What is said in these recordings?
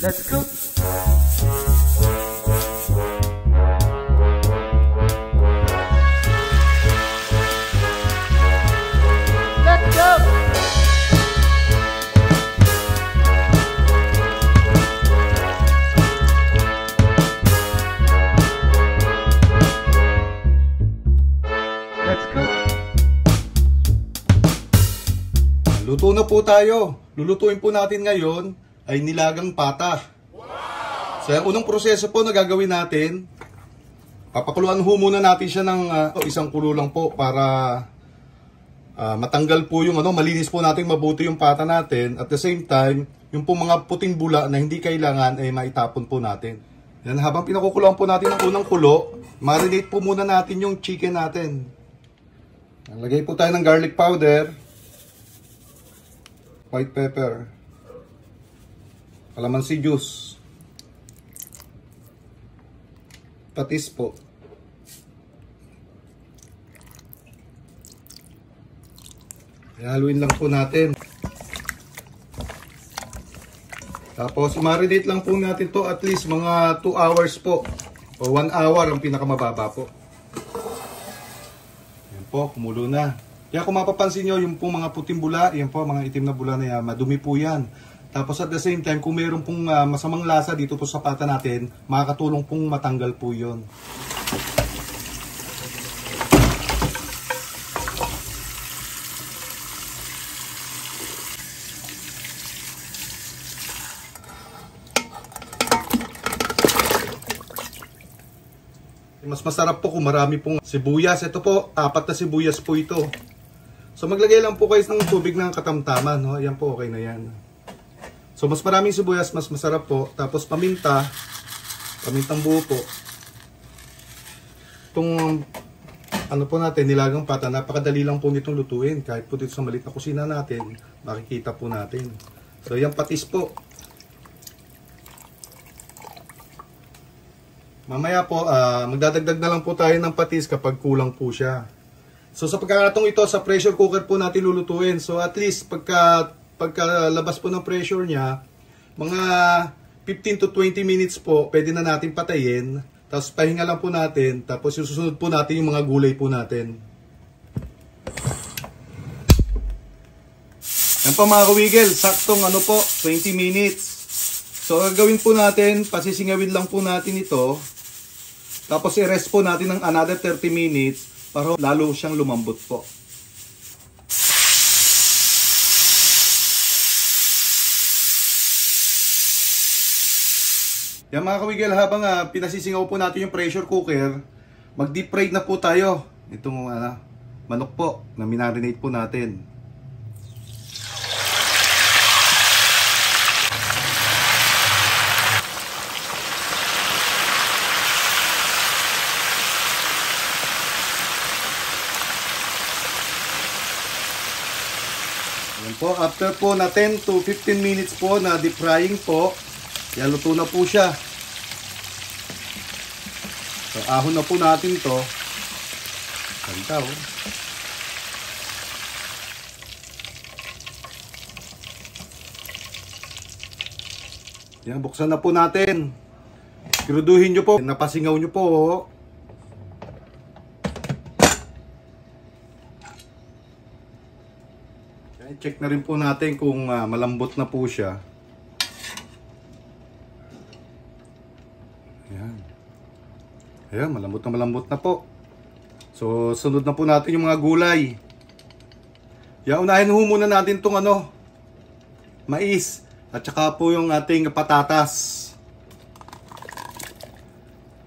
Let's cook! Let's go! Let's cook! Luto na po tayo. Lulutuin po natin ngayon ay nilagang pata. So, ang unang proseso po na gagawin natin, papakuluan ho muna natin siya ng isang kulo lang po para matanggal po yung malinis po natin mabuti yung pata natin. At the same time, yung po mga puting bula na hindi kailangan ay maitapon po natin. Yan, habang pinakukuluan po natin ang unang kulo, marinate po muna natin yung chicken natin. Lagay po tayo ng garlic powder, white pepper, calamansi juice, patis po, haluin lang po natin. Tapos marinate lang po natin to at least mga 2 hours po o 1 hour ang pinakamababa po. Yan po, kumulo na. Kaya kung mapapansin nyo, yung pong mga puting bula, yan po, mga itim na bula na yan, madumi po yan. Tapos at the same time, kung mayroon pong masamang lasa dito po sa pata natin, makakatulong pong matanggal po yun. Mas masarap po kung marami pong sibuyas. Ito po, 4 na sibuyas po ito. So maglagay lang po kayo ng tubig ng katamtaman, no? Yan po, okay na yan. So mas maraming sibuyas, mas masarap po. Tapos paminta, pamintang buo po. Itong po natin, nilagang pata, napakadali lang po nitong lutuin. Kahit po dito sa maliit na kusina natin, makikita po natin. So yan, patis po. Mamaya po, magdadagdag na lang po tayo ng patis kapag kulang po siya. So sa pagkakataong ito, sa pressure cooker po natin lulutuin. So at least pagkalabas po ng pressure niya, mga 15 to 20 minutes po, pwede na natin patayin. Tapos pahinga lang po natin. Tapos susunod po natin yung mga gulay po natin. Yan po mga kawigel, saktong po, 20 minutes. So gagawin po natin, pasisingawin lang po natin ito. Tapos i-rest po natin ng another 30 minutes para lalo siyang lumambot po. Yan mga kawigel, habang pinasisingaw po natin yung pressure cooker, mag-deep fry na po tayo. Itong manok po na minarinate po natin. Po, after po na 10 to 15 minutes po na deep frying po, yan, luto na po siya. So ahon na po natin to. Ganda oh. Yan, buksan na po natin. Siguraduhin nyo po, napasingaw nyo po oh. Check na rin po natin kung malambot na po siya. Ayan. Ayan, malambot na po. So, sunod na po natin yung mga gulay. Yan, unahin ho muna natin itong mais. At saka po yung ating patatas.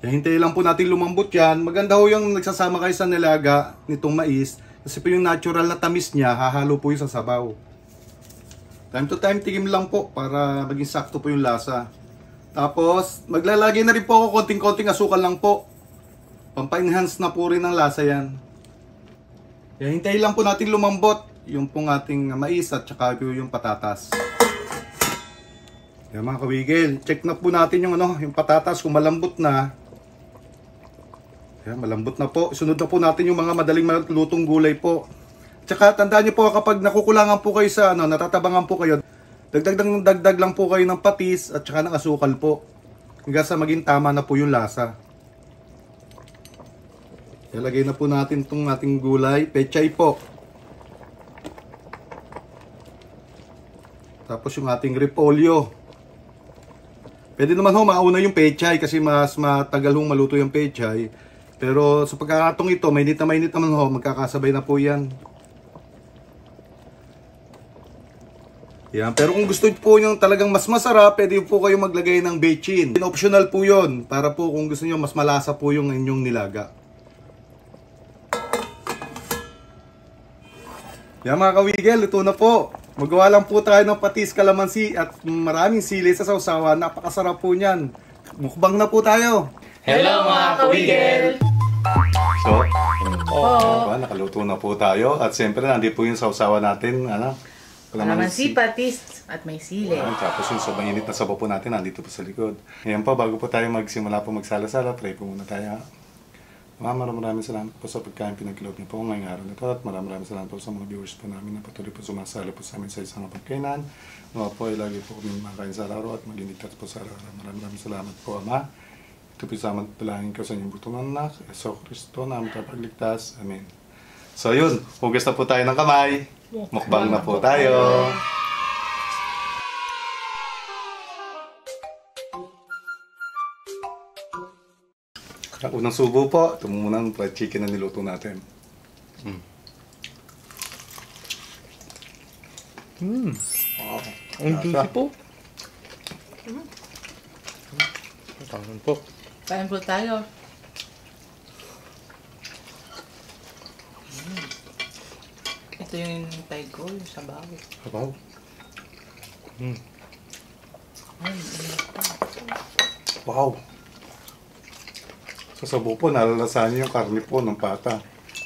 Yan, hintayin lang po natin lumambot yan. Maganda ho yung nagsasama kayo sa nilaga nitong mais. Kasi po yung natural na tamis niya, hahalo po yung sa sabaw. Time to time, tigim lang po para maging sakto po yung lasa. Tapos, maglalagay na rin po ako konting-konting asukal lang po. Pampa-enhance na po rin ang lasa yan. Kaya hintayin lang po natin lumambot yung pong ating mais at saka yung patatas. Kaya mga kawigil, check na po natin yung yung patatas kung malambot na. Ayan, malambot na po. Sunod na po natin yung mga madaling malutong gulay po. Tsaka tandaan nyo po, kapag nakukulangan po kayo sa natatabangan po kayo, Dagdag lang po kayo ng patis at saka ng asukal po. Hanggang sa maging tama na po yung lasa. Ilagay na po natin itong ating gulay. Pechay po. Tapos yung ating repolyo. Pwede naman ho mauna yung pechay kasi mas matagal hong maluto yung pechay. Pero sa pagkakatong ito, mainit naman ho, magkakasabay na po yan. Yan. Pero kung gusto po nyo talagang mas masarap, pwede po kayo maglagay ng bechin. Optional po yun, para po kung gusto nyo mas malasa po yung inyong nilaga. Yan mga kawigel, ito na po. Magawa lang po tayo ng patis, kalamansi at maraming sili sa sausawan. Napakasarap po niyan. Mukbang na po tayo. Hello mga kawigel! So, nakaluto na po tayo. At siyempre, nandito po yung sausawan natin. Kalamansi, patis, at may sili. Tapos yung sobrang init na sabaw po natin, nandito po sa likod. Ngayon po, bago po tayo magsimula po magsala-sala, pray po muna tayo. Maraming salamat po sa pagkain pinag-load niyo po ngayong araw na ito. At maraming salamat po sa mga viewers po namin na patuloy po sumasala po sa amin sa isang pagkainan. Mga po ay lagi po kami makain sa araw at mag-initas po sa araw. Maraming salamat po, Ama. Ito po salamat palangin ko sa inyong butong anak, Yeso Cristo, na aming tapagligtas. Amen. So yun, hugas na po tayo ng kamay. Mukbang na po tayo. Ang unang subo po, ito muna ang fried chicken na niluto natin. Wow. Ang juicy po. Tangan po. Kain po tayo. Ito yung hintay ko, yung sabaw. Sabaw. Wow. Sa sabaw po, nalalasahan niyo yung karne po ng pata.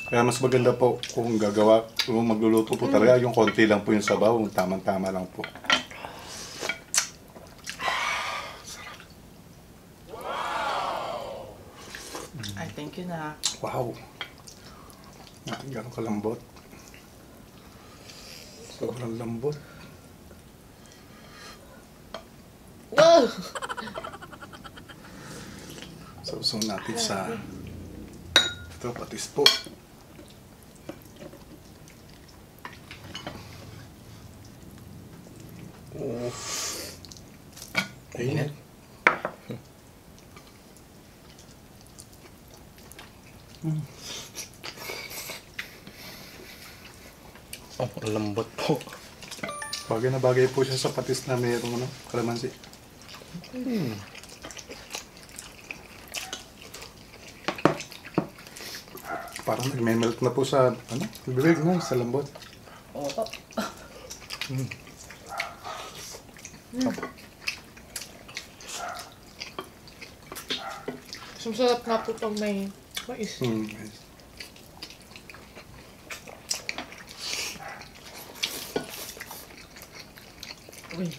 Kaya mas maganda po kung gagawa, kung magluluto po talaga, yung konti lang po yung sabaw, tamang-tama lang po. Ay, thank you na. Wow. Natin gano'ng kalambot. Sobrang lambot. Wow! Sausaw natin sa ito, patis po. Oh. Ayun. Oh, lambot po. Bagay na bagay po siya sa patis na mayroong kalamansi. Parang nagme-melt na po sa bibig na sa lambot. Oo. Masarap nga po pag may mais. Nice. Uy.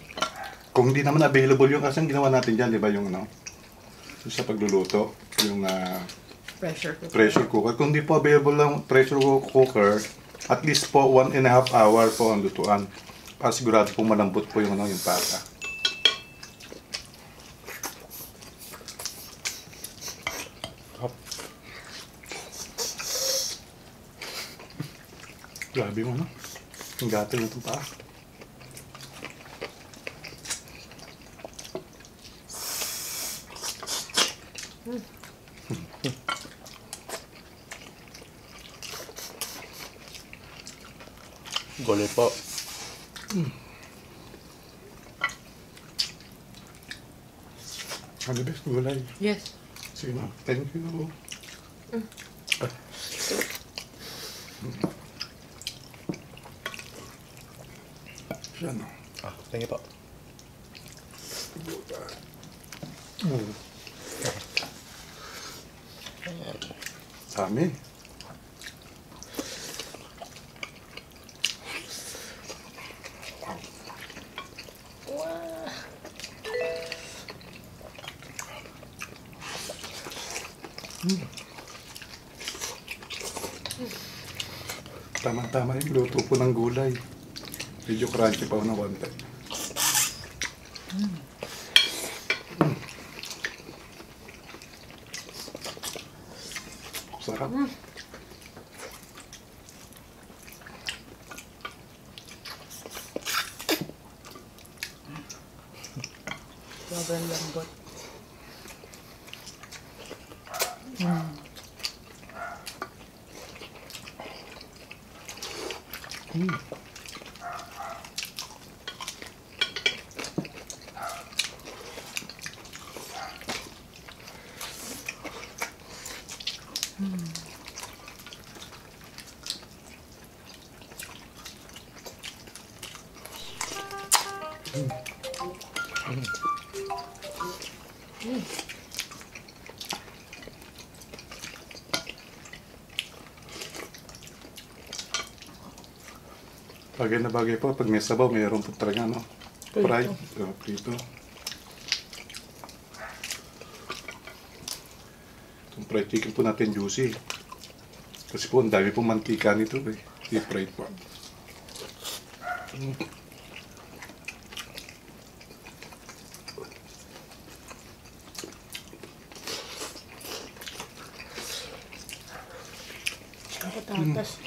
Kung hindi naman available yung kasi ang ginawa natin dyan, di ba yung yung sa pagluluto, yung Pressure cooker. pressure cooker. Kung hindi po available lang pressure cooker, at least po 1.5 hour po ang lutuan. Para sigurado po malambot po yung yung pata. Grabe mo, no? Ang gato nitong paa. Gulay po. Ano best gulay? Yes. Sige na. Thank you. Siya, no? Ah, thank you po. Sa amin. Tama-tama yung luto po ng gulay. Medyo crunchy pa ng konti. Sarap. Sobrang lambot. Bagay na bagay po. Pag may sabaw, mayroon po talaga, no? Fried. Prito. Itong fried chicken po natin juicy. Kasi po, ang dami po mantika nito eh. Deep fried po. Ang patatas.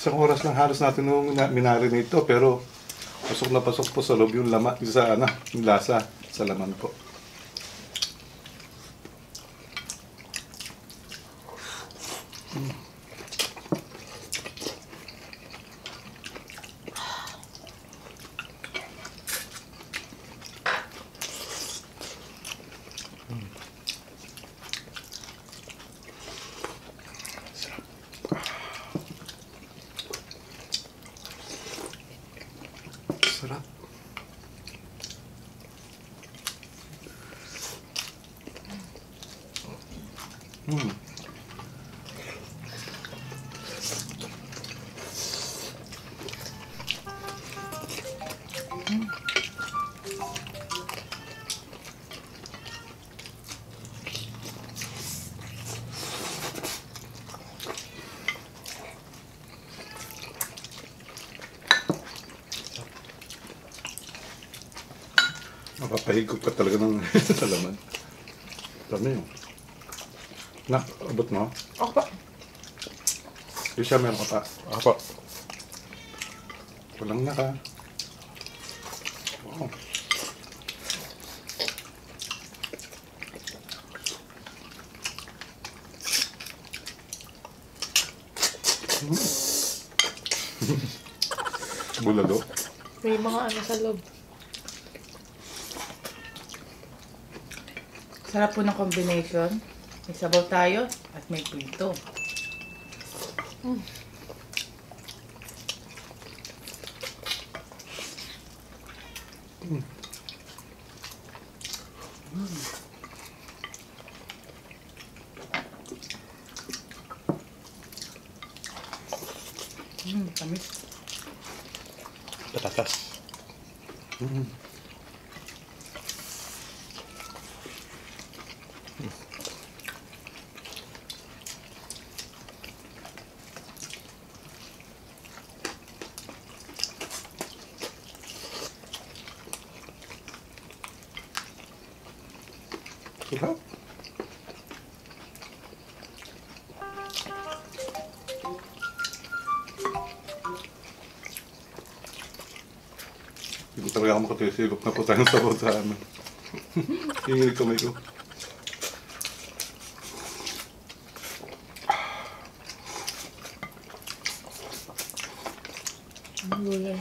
Isang oras lang halos natin nung minarinate ito, pero pasok na pasok po sa loob yung sa yung lasa sa laman po. Sarap. Mapapahigop ka talaga ng sa laman. Dami yun. Nak, abot mo. Ako pa. Yung siya meron ka pa. Apa. Walang naka. Wow. Bulalo. May mga ano sa loob. Sarap po ng combination. May sabaw tayo at may prito. Tamis. Patatas. Sarap. Hindi ko talaga ako makatisigop na po tayong sabaw sa amin. Hingilig kamay ko. Ang gulay.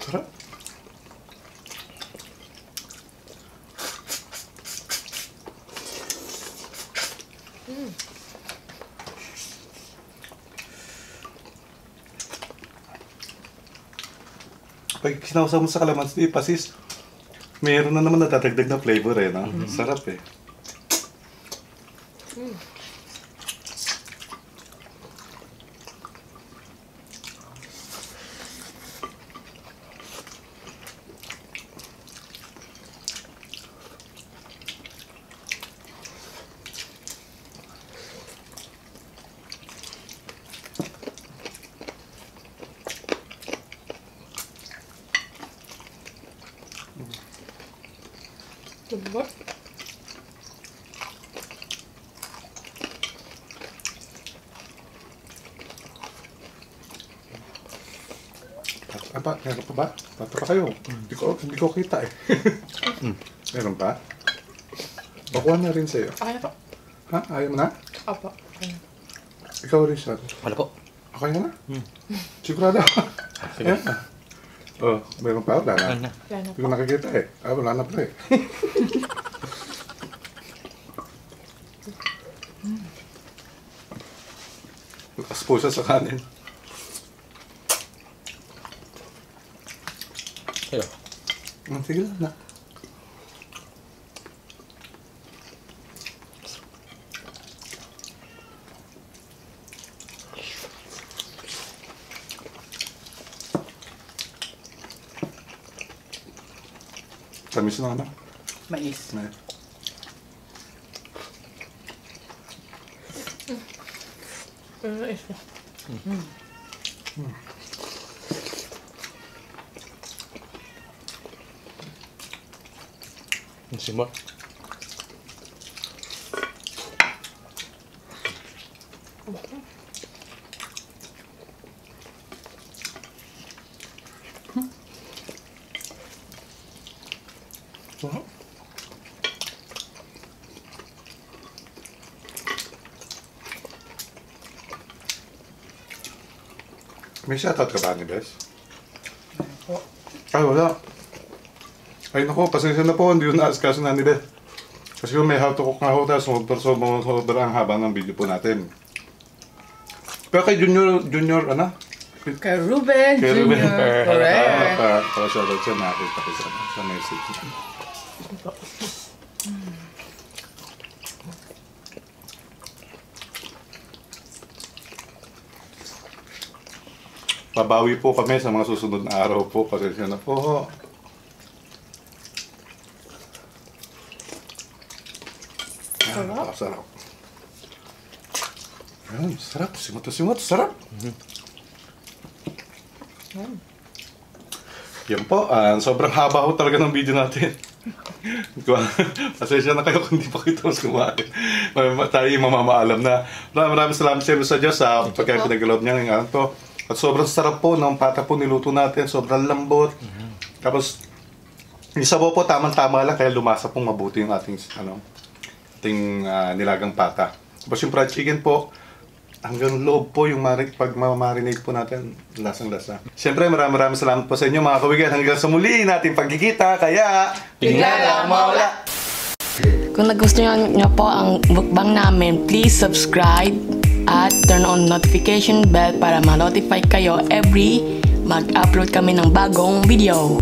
Sarap. Pag sinausaw mo sa kalamansi, pasis, mayroon na naman natatagdag na flavor eh, no? Sarap eh. Subot. Apa, meron pa ba? Bata pa kayo. Hindi ko kita eh. Meron pa? Bakuha na rin sa'yo. Okay na po. Ha? Ayaw mo na? Opo. Okay na. Ikaw, Richard. Wala po. Okay na na? Sigurado. Sige. Ayan. Oh, meron pa? Wala na. Ano? Wala na Hindi po. ko nakikita eh. Wala na pa eh. Lakas po siya sa kanin. Ayo. Sige lang na. Tamis na ano? Mais. May. Isa. Ang simot. Wow. May shoutout ka ba ni Bes? Po. Ay, wala. Ay, naku, pasensya na po, hindi yun naasikaso na ni Bes. Kasi kung may how to cook nga ho, tapos sobrang haba ng video po natin. Pero kay Junior, ano? Kay Ruben Kay Ruben. Jr. Correct. Para shoutout siya, nakita ko sa message niya. Babawi po kami sa mga susunod na araw po. Pasensya na po. Sarap. Sarap. Ayan, sarap. Simot, sarap. Yan po, sobrang haba ho talaga ng video natin. Pasensya na kayo kung di pa kayo tapos kumain. Tayo yung mamamaalam na. Maraming salamat sa Diyos sa pagkain pinagalob niya ng araw to. At sobrang sarap po ng pata po niluto natin. Sobrang lambot. Tapos, yung sabaw po tamang-tama lang kaya lumasa pong mabuti yung ating nilagang pata. Tapos yung fried chicken po, hanggang loob po yung pag marinate po natin, lasang-lasa. Siyempre, maraming salamat po sa inyo mga kawigan. Hanggang sa muli natin pagkikita, kaya... Tingnan lang mawala. Kung nagustuhan nyo po ang mukbang namin, please subscribe at turn on notification bell para ma-notify kayo every mag-upload kami ng bagong video.